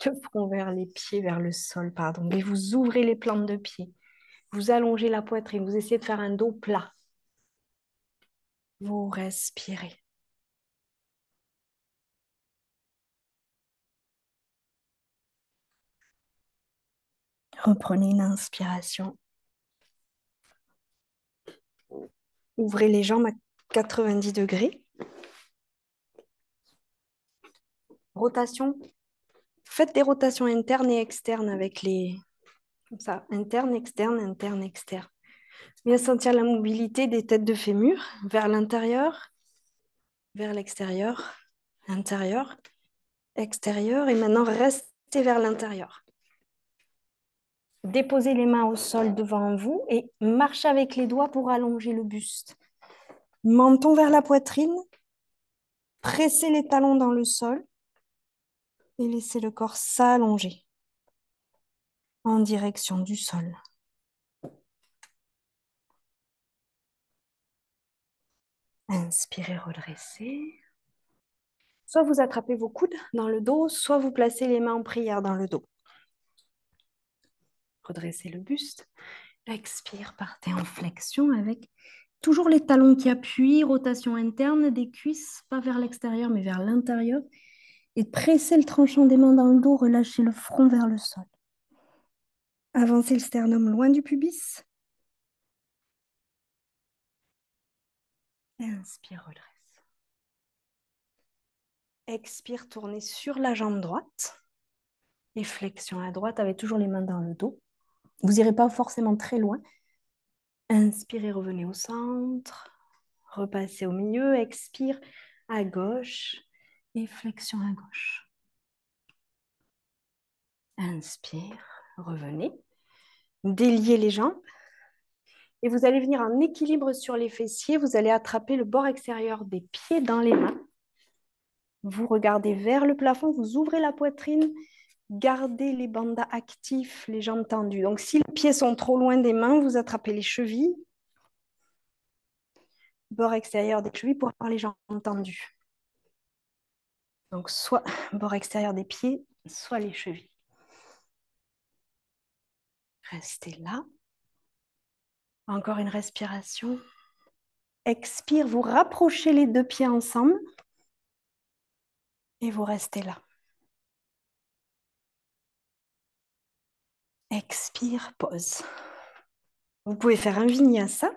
Le front vers les pieds, vers le sol, pardon. Et vous ouvrez les plantes de pied. Vous allongez la poitrine. Vous essayez de faire un dos plat. Vous respirez. Reprenez une inspiration. Ouvrez les jambes à 90 degrés. Rotation. Faites des rotations internes et externes avec les... Comme ça, interne, externe, interne, externe. Bien sentir la mobilité des têtes de fémur vers l'intérieur, vers l'extérieur, intérieur, extérieur. Et maintenant, restez vers l'intérieur. Déposez les mains au sol devant vous et marchez avec les doigts pour allonger le buste. Menton vers la poitrine. Pressez les talons dans le sol et laissez le corps s'allonger en direction du sol. Inspirez, redressez. Soit vous attrapez vos coudes dans le dos, soit vous placez les mains en prière dans le dos. Redressez le buste. Expire, partez en flexion avec toujours les talons qui appuient, rotation interne des cuisses, pas vers l'extérieur mais vers l'intérieur. Et pressez le tranchant des mains dans le dos, relâchez le front vers le sol. Avancez le sternum loin du pubis. Inspire, redresse. Expire, tournez sur la jambe droite. Et flexion à droite avec toujours les mains dans le dos. Vous n'irez pas forcément très loin. Inspirez, revenez au centre. Repassez au milieu. Expire à gauche. Et flexion à gauche. Inspire, revenez. Déliez les jambes. Et vous allez venir en équilibre sur les fessiers. Vous allez attraper le bord extérieur des pieds dans les mains. Vous regardez vers le plafond. Vous ouvrez la poitrine. Gardez les bandas actifs, les jambes tendues. Donc, si les pieds sont trop loin des mains, vous attrapez les chevilles. Bord extérieur des chevilles pour avoir les jambes tendues. Donc, soit bord extérieur des pieds, soit les chevilles. Restez là. Encore une respiration. Expire, vous rapprochez les deux pieds ensemble et vous restez là. Expire, pause. Vous pouvez faire un vinyasa.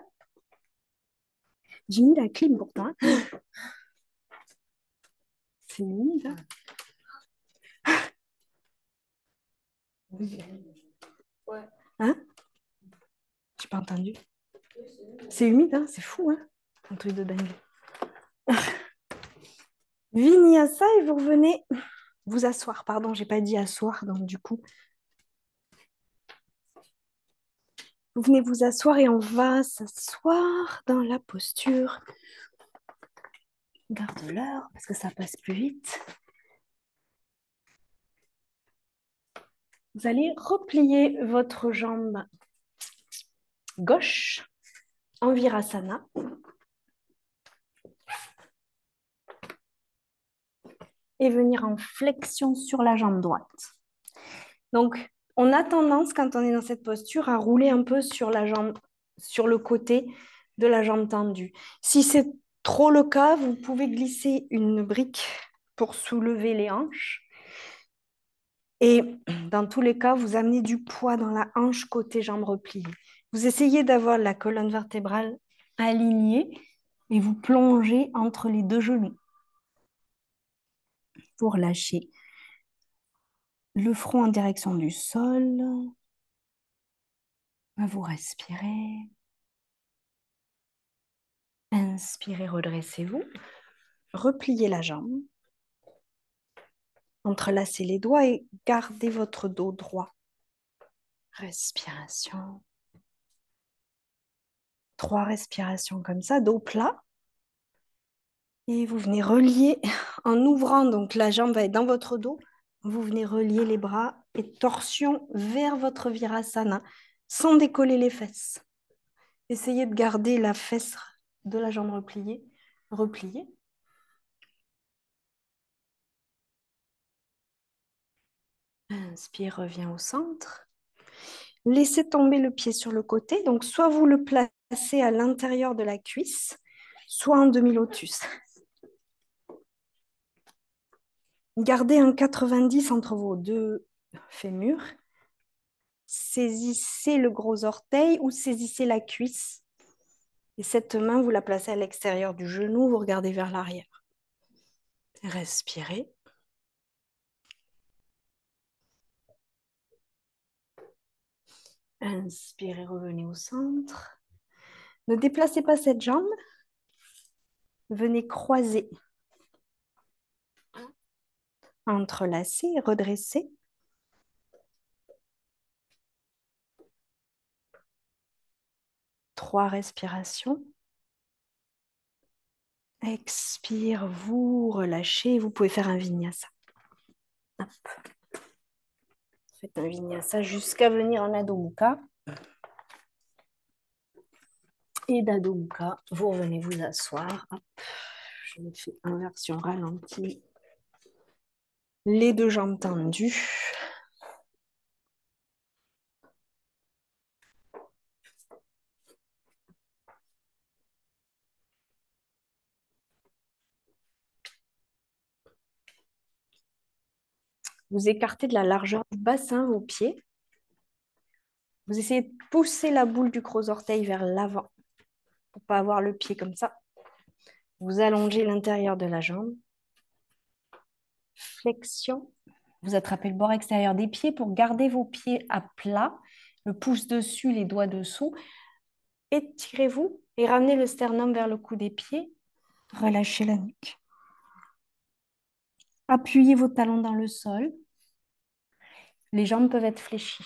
J'ai mis la clim pourtant. C'est humide. Hein. Ouais. Hein? J'ai pas entendu. C'est humide, hein? C'est fou, hein? Un truc de dingue. Vinyasa et vous revenez vous asseoir. Pardon, j'ai pas dit asseoir, donc du coup. Vous venez vous asseoir et on va s'asseoir dans la posture. Garde l'heure parce que ça passe plus vite. Vous allez replier votre jambe gauche en Virasana. Et venir en flexion sur la jambe droite. Donc, on a tendance, quand on est dans cette posture, à rouler un peu sur la jambe, sur le côté de la jambe tendue. Si c'est trop le cas, vous pouvez glisser une brique pour soulever les hanches. Et dans tous les cas, vous amenez du poids dans la hanche côté jambe repliée. Vous essayez d'avoir la colonne vertébrale alignée et vous plongez entre les deux genoux pour lâcher le front en direction du sol. Vous respirez. Inspirez, redressez-vous. Repliez la jambe. Entrelacez les doigts et gardez votre dos droit. Respiration. 3 respirations comme ça, dos plat. Et vous venez relier en ouvrant, donc la jambe va être dans votre dos. Vous venez relier les bras et torsion vers votre virasana sans décoller les fesses. Essayez de garder la fesse de la jambe repliée. Repliée. Inspire, reviens au centre. Laissez tomber le pied sur le côté. Donc, soit vous le placez à l'intérieur de la cuisse, soit en demi-lotus. Gardez un 90 entre vos deux fémurs. Saisissez le gros orteil ou saisissez la cuisse. Et cette main, vous la placez à l'extérieur du genou, vous regardez vers l'arrière. Respirez. Inspirez, revenez au centre. Ne déplacez pas cette jambe. Venez croiser. Entrelacer, redresser. Trois respirations. Expire, vous relâchez. Vous pouvez faire un vinyasa. Hop. Faites un vinyasa jusqu'à venir en Adho Mukha. Et d'Adho Mukha, vous revenez vous asseoir. Hop. Je me fais en version ralentie. Les deux jambes tendues. Vous écartez de la largeur du bassin vos pieds. Vous essayez de pousser la boule du gros orteil vers l'avant pour ne pas avoir le pied comme ça. Vous allongez l'intérieur de la jambe. Flexion. Vous attrapez le bord extérieur des pieds pour garder vos pieds à plat. Le pouce dessus, les doigts dessous. Étirez-vous et ramenez le sternum vers le cou des pieds. Relâchez la nuque. Appuyez vos talons dans le sol. Les jambes peuvent être fléchies.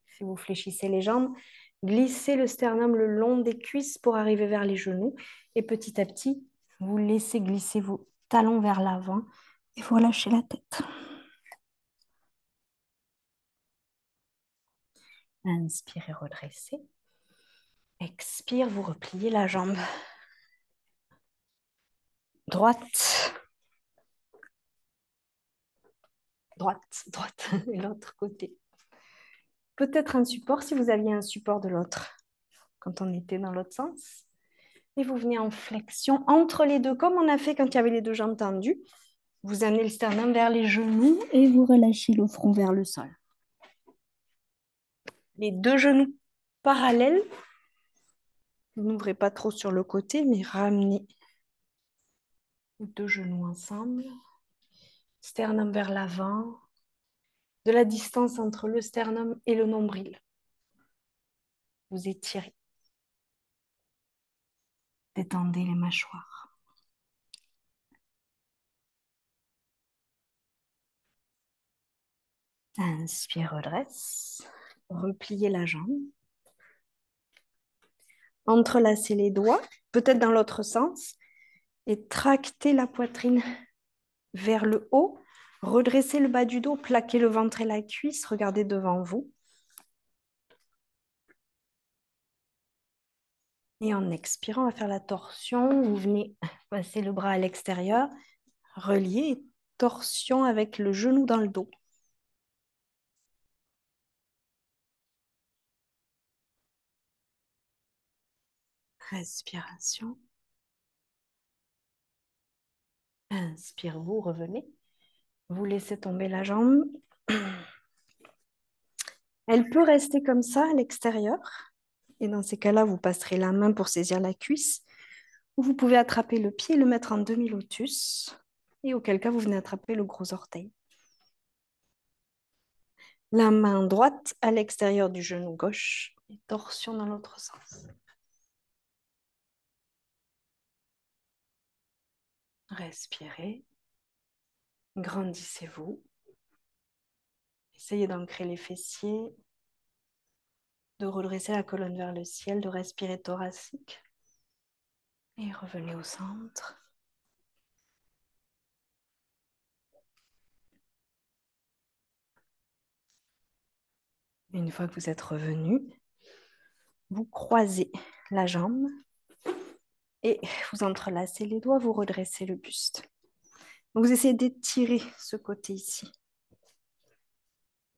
Si vous fléchissez les jambes, glissez le sternum le long des cuisses pour arriver vers les genoux. Et petit à petit, vous laissez glisser vos talons vers l'avant et vous relâchez la tête. Inspirez, redressez. Expire, vous repliez la jambe. Droite. Droite, droite. Et l'autre côté. Peut-être un support si vous aviez un support de l'autre quand on était dans l'autre sens. Et vous venez en flexion entre les deux, comme on a fait quand il y avait les deux jambes tendues. Vous amenez le sternum vers les genoux et vous relâchez le front vers le sol. Les deux genoux parallèles. Vous n'ouvrez pas trop sur le côté, mais ramenez les deux genoux ensemble. Sternum vers l'avant. De la distance entre le sternum et le nombril. Vous étirez. Détendez les mâchoires. Inspire, redresse. Repliez la jambe. Entrelacez les doigts, peut-être dans l'autre sens, et tractez la poitrine vers le haut. Redressez le bas du dos, plaquez le ventre et la cuisse, regardez devant vous. Et en expirant, on va faire la torsion. Vous venez passer le bras à l'extérieur, relier, torsion avec le genou dans le dos. Respiration. Inspire, vous revenez. Vous laissez tomber la jambe. Elle peut rester comme ça à l'extérieur. Et dans ces cas-là, vous passerez la main pour saisir la cuisse. Ou vous pouvez attraper le pied et le mettre en demi-lotus. Et auquel cas, vous venez attraper le gros orteil. La main droite à l'extérieur du genou gauche. Et torsion dans l'autre sens. Respirez. Grandissez-vous. Essayez d'ancrer les fessiers, de redresser la colonne vers le ciel, de respirer thoracique. Et revenez au centre. Une fois que vous êtes revenu, vous croisez la jambe et vous entrelacez les doigts, vous redressez le buste. Donc, vous essayez d'étirer ce côté ici.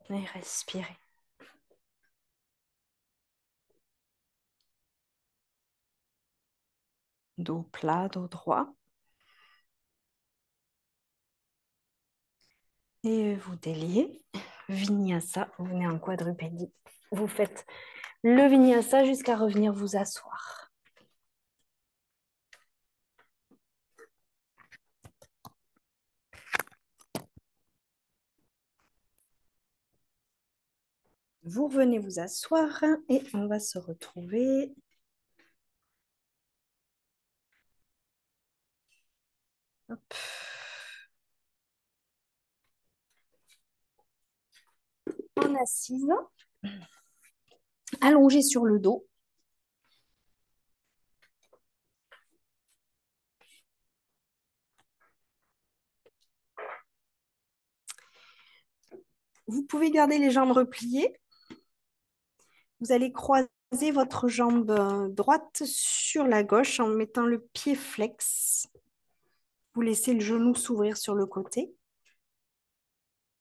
Et respirez. Dos plat, dos droit. Et vous déliez. Vinyasa, vous venez en quadrupédie. Vous faites le vinyasa jusqu'à revenir vous asseoir. Vous revenez vous asseoir et on va se retrouver. Hop. En assise, allongé sur le dos. Vous pouvez garder les jambes repliées. Vous allez croiser votre jambe droite sur la gauche en mettant le pied flex. Vous laissez le genou s'ouvrir sur le côté.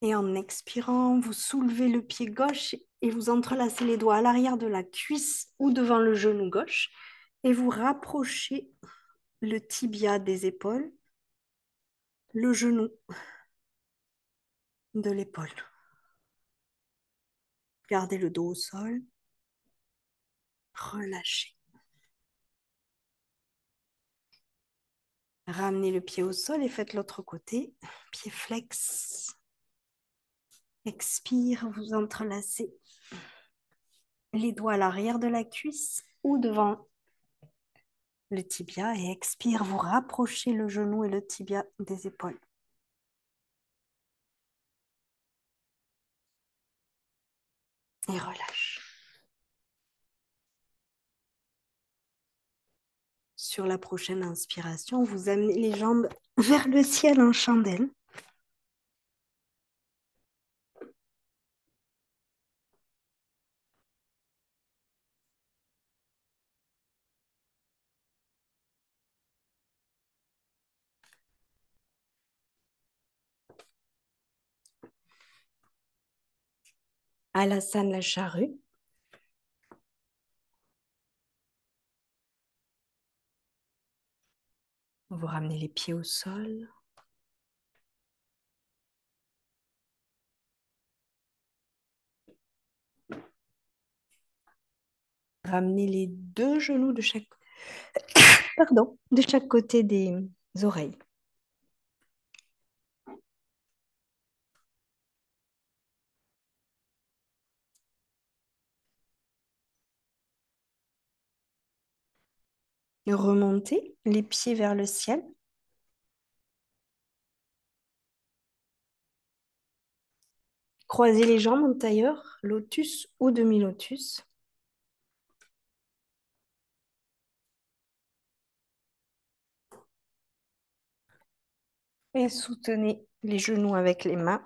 Et en expirant, vous soulevez le pied gauche et vous entrelacez les doigts à l'arrière de la cuisse ou devant le genou gauche. Et vous rapprochez le tibia des épaules, le genou de l'épaule. Gardez le dos au sol. Relâchez. Ramenez le pied au sol et faites l'autre côté. Pied flex. Expire, vous entrelacez les doigts à l'arrière de la cuisse ou devant le tibia et expire, vous rapprochez le genou et le tibia des épaules. Et relâche. Sur la prochaine inspiration, vous amenez les jambes vers le ciel en chandelle. Alasane, la charrue. Vous ramenez les pieds au sol. Ramenez les deux genoux de chaque, de chaque côté des oreilles. Remontez les pieds vers le ciel. Croisez les jambes en tailleur, lotus ou demi-lotus. Et soutenez les genoux avec les mains.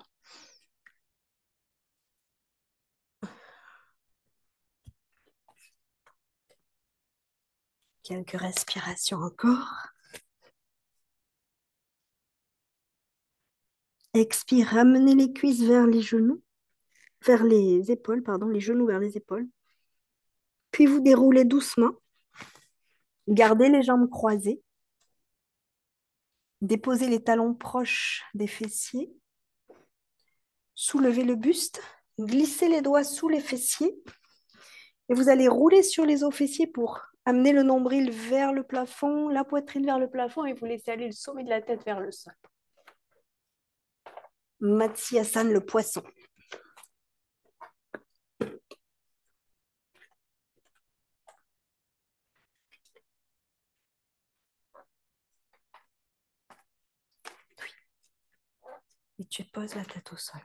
Quelques respirations encore. Expire, ramenez les cuisses vers les genoux, vers les épaules, pardon, les genoux vers les épaules. Puis vous déroulez doucement. Gardez les jambes croisées. Déposez les talons proches des fessiers. Soulevez le buste. Glissez les doigts sous les fessiers. Et vous allez rouler sur les os fessiers pour amener le nombril vers le plafond, la poitrine vers le plafond et vous laissez aller le sommet de la tête vers le sol. Matsyasana, le poisson. tu poses la tête au sol.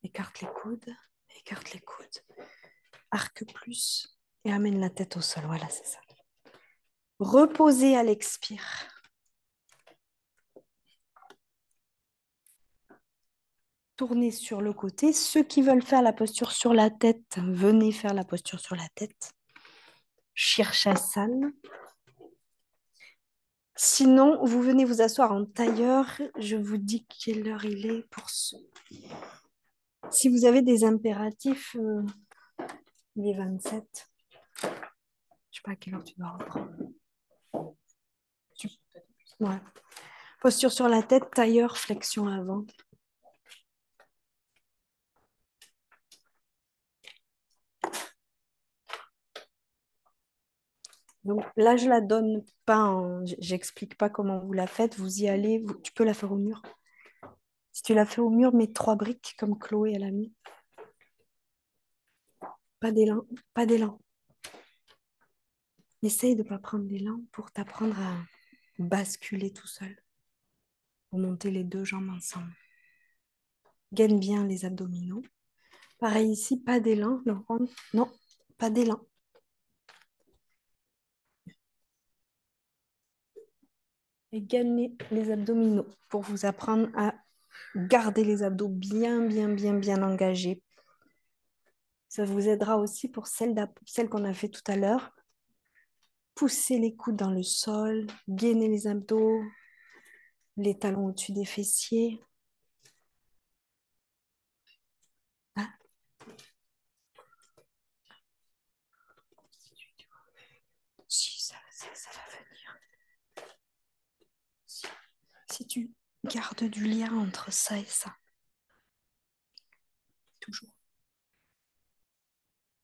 Écarte les coudes, écarte les coudes. Arque plus et amène la tête au sol. Voilà, c'est ça. Reposez à l'expire. Tournez sur le côté. Ceux qui veulent faire la posture sur la tête, venez faire la posture sur la tête. Shirshasana. Sinon, vous venez vous asseoir en tailleur. Je vous dis quelle heure il est pour ceux. Si vous avez des impératifs, il est 27. Je ne sais pas à quelle heure tu dois reprendre. Ouais. Posture sur la tête, tailleur, flexion avant. Donc là, je la donne pas, j'explique pas comment vous la faites. Vous y allez, tu peux la faire au mur. Si tu la fais au mur, mets 3 briques comme Chloé elle a mis. Pas d'élan, pas d'élan. Essaye de ne pas prendre d'élan pour t'apprendre à basculer tout seul. Pour monter les 2 jambes ensemble. Gaine bien les abdominaux. Pareil ici, pas d'élan. Non, pas d'élan. Et gagnez les abdominaux pour vous apprendre à garder les abdos bien engagés. Ça vous aidera aussi pour celle qu'on a fait tout à l'heure. Poussez les coudes dans le sol, gainez les abdos, les talons au-dessus des fessiers. Ah. Si, ça va venir. Si tu gardes du lien entre ça et ça. Toujours.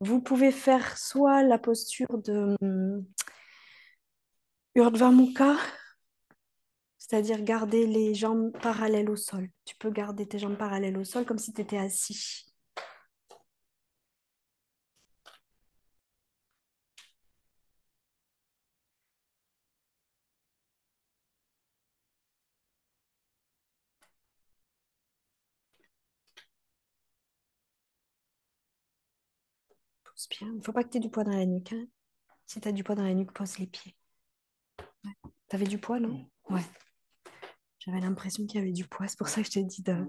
Vous pouvez faire soit la posture de Urdhva Mukha, c'est-à-dire garder les jambes parallèles au sol. Tu peux garder tes jambes parallèles au sol comme si tu étais assis. Pose bien. Il ne faut pas que tu aies du poids dans la nuque. Hein. Si tu as du poids dans la nuque, pose les pieds. Ouais. Tu avais du poids, non? Ouais. J'avais l'impression qu'il y avait du poids. C'est pour ça que je t'ai dit de...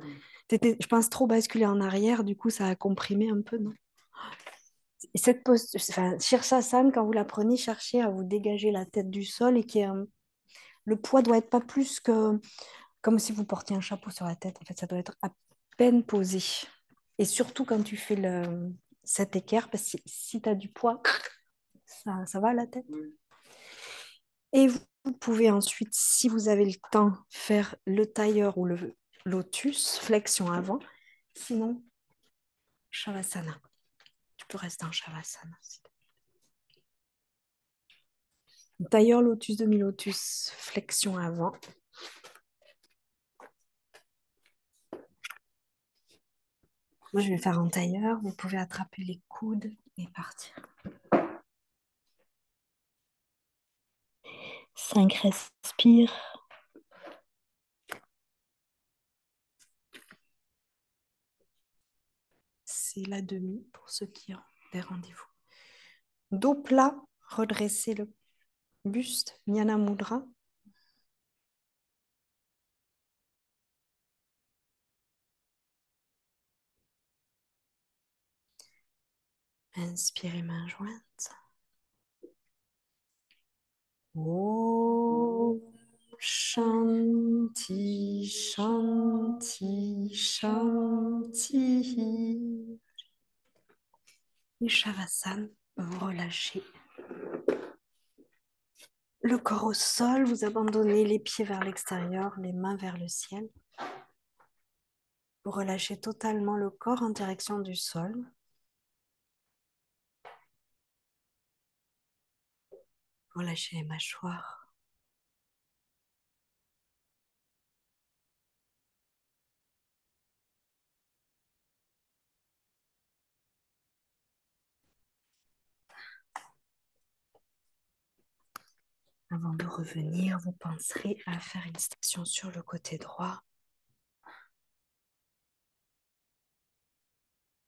T'étais, je pense, trop basculé en arrière. Du coup, ça a comprimé un peu, non? Et cette posture, enfin, Shirshasana, quand vous la prenez, cherchez à vous dégager la tête du sol et le poids doit être pas plus que comme si vous portiez un chapeau sur la tête. En fait, ça doit être à peine posé. Et surtout quand tu fais cet équerre, parce que si tu as du poids, ça va à la tête. Et vous pouvez ensuite, si vous avez le temps, faire le tailleur ou le lotus, flexion avant. Sinon, Shavasana. Tu peux rester en Shavasana. Tailleur, lotus, demi-lotus, flexion avant. Moi, je vais faire en tailleur. Vous pouvez attraper les coudes et partir. 5 respire. C'est la demi pour ceux qui ont des rendez-vous. Dos plat, redressez le buste, Jnana Mudra. Inspirez main jointe. Om Shanti, Shanti, Shanti. Et Shavasana, vous relâchez le corps au sol, vous abandonnez les pieds vers l'extérieur, les mains vers le ciel. Vous relâchez totalement le corps en direction du sol. Relâchez les mâchoires. Avant de revenir, vous penserez à faire une station sur le côté droit.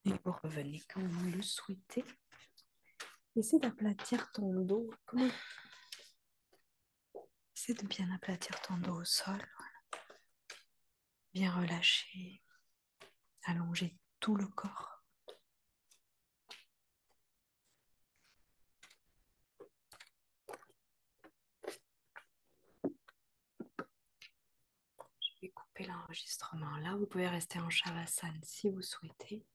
Et vous revenez quand vous le souhaitez. Essaie d'aplatir ton dos. Essaie de bien aplatir ton dos au sol. Voilà. Bien relâcher. Allonger tout le corps. Je vais couper l'enregistrement là. Vous pouvez rester en Shavasana si vous souhaitez.